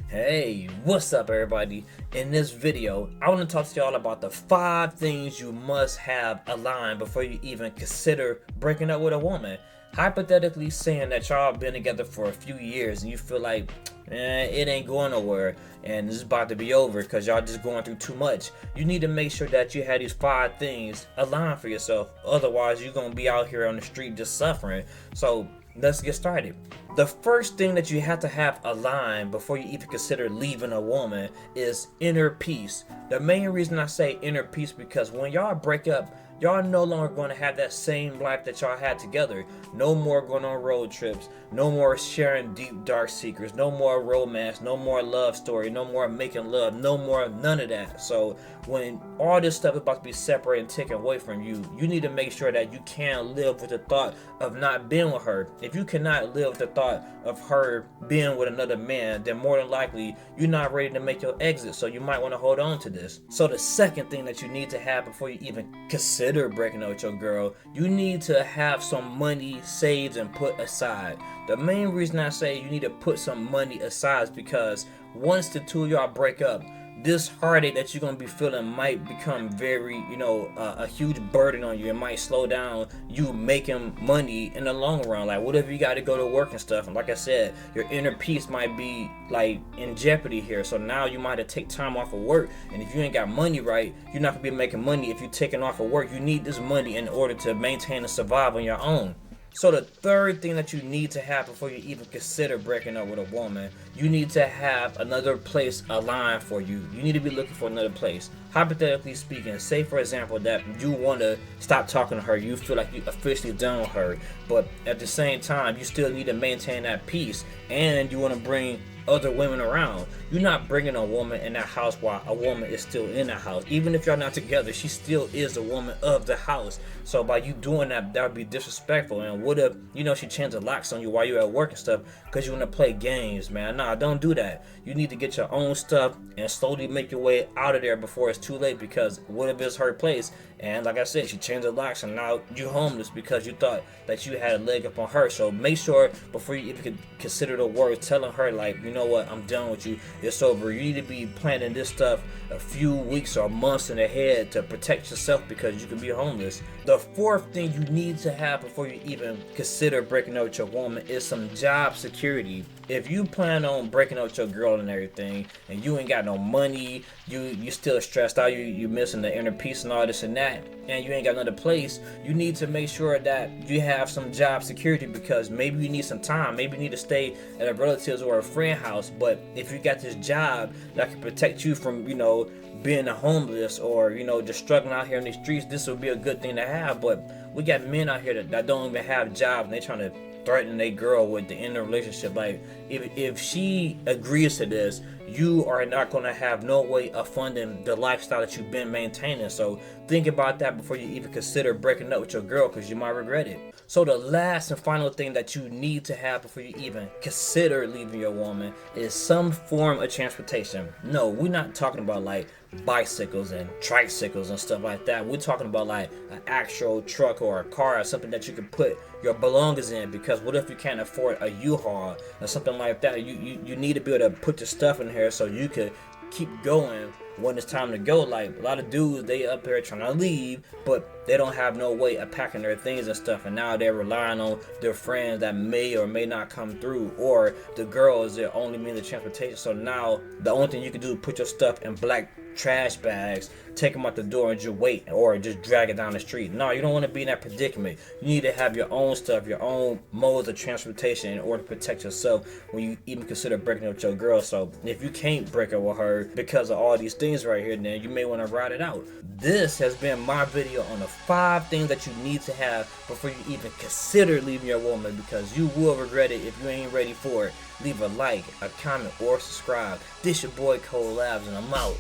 Hey, what's up everybody? In this video, I want to talk to y'all about the 5 things you must have aligned before you even consider breaking up with a woman. Hypothetically saying that y'all been together for a few years and you feel like, it ain't going nowhere and it's about to be over because y'all just going through too much. You need to make sure that you have these 5 things aligned for yourself. Otherwise, you're going to be out here on the street just suffering. So let's get started. The first thing that you have to have aligned before you even consider leaving a woman is inner peace. The main reason I say inner peace because when y'all break up, y'all no longer going to have that same life that y'all had together. No more going on road trips, no more sharing deep dark secrets, no more romance, no more love story, no more making love, no more none of that. So when all this stuff is about to be separated and taken away from you, you need to make sure that you can live with the thought of not being with her. If you cannot live with the thought of her being with another man, then more than likely you're not ready to make your exit. So you might want to hold on to this. So the second thing that you need to have before you even consider breaking up with your girl, you need to have some money saved and put aside. The main reason I say you need to put some money aside is because once the two of y'all break up, this heartache that you're going to be feeling might become very, a huge burden on you. It might slow down you making money in the long run. Like, what if you got to go to work and stuff? And like I said, your inner peace might be like in jeopardy here. So now you might have to take time off of work. And if you ain't got money right, you're not going to be making money. If you're taking off of work, you need this money in order to maintain and survive on your own. So the third thing that you need to have before you even consider breaking up with a woman, you need to have another place aligned for you. You need to be looking for another place. Hypothetically speaking, say for example that you want to stop talking to her, you feel like you officially done with her, but at the same time you still need to maintain that peace and you want to bring other women around. You're not bringing a woman in that house while a woman is still in the house. Even if y'all not together, she still is a woman of the house. So by you doing that, that would be disrespectful. And what if, she changed the locks on you while you're at work and stuff because you want to play games, man? Nah, don't do that. You need to get your own stuff and slowly make your way out of there before it's too late, because what if it's her place? And like I said, she changed the locks and now you're homeless because you thought that you had a leg up on her. So make sure before you even consider the words, telling her like, you know what, I'm done with you, it's over. You need to be planning this stuff a few weeks or months in ahead to protect yourself because you can be homeless. The fourth thing you need to have before you even consider breaking up with your woman is some job security. If you plan on breaking up with your girl and everything and you ain't got no money, you still stressed out, you missing the inner peace and all this and that, and you ain't got another place, you need to make sure that you have some job security, because maybe you need some time, maybe you need to stay at a relative's or a friend house, but if you got this job that can protect you from being a homeless or just struggling out here in the streets, this would be a good thing to have. But we got men out here that don't even have jobs and they trying to threaten their girl with the end of the relationship. Like, if she agrees to this, you are not going to have no way of funding the lifestyle that you've been maintaining. So think about that before you even consider breaking up with your girl, because you might regret it. So the last and final thing that you need to have before you even consider leaving your woman is some form of transportation. No, we're not talking about like bicycles and tricycles and stuff like that. We're talking about like an actual truck or a car or something that you can put your belongings in, because what if you can't afford a U-Haul or something like that? You need to be able to put your stuff in here so you could keep going when it's time to go. Like, a lot of dudes, they up here trying to leave, but they don't have no way of packing their things and stuff, and now they're relying on their friends that may or may not come through, or the girl is their only means of transportation. So now the only thing you can do is put your stuff in black trash bags, take them out the door and just wait, or just drag it down the street. No, you don't want to be in that predicament. You need to have your own stuff, your own modes of transportation in order to protect yourself when you even consider breaking up with your girl. So if you can't break up with her because of all these things right here, then you may want to ride it out. This has been my video on the 5 things that you need to have before you even consider leaving your woman, because you will regret it if you ain't ready for it. Leave a like, a comment, or subscribe. This your boy A.K.A. Labz, and I'm out.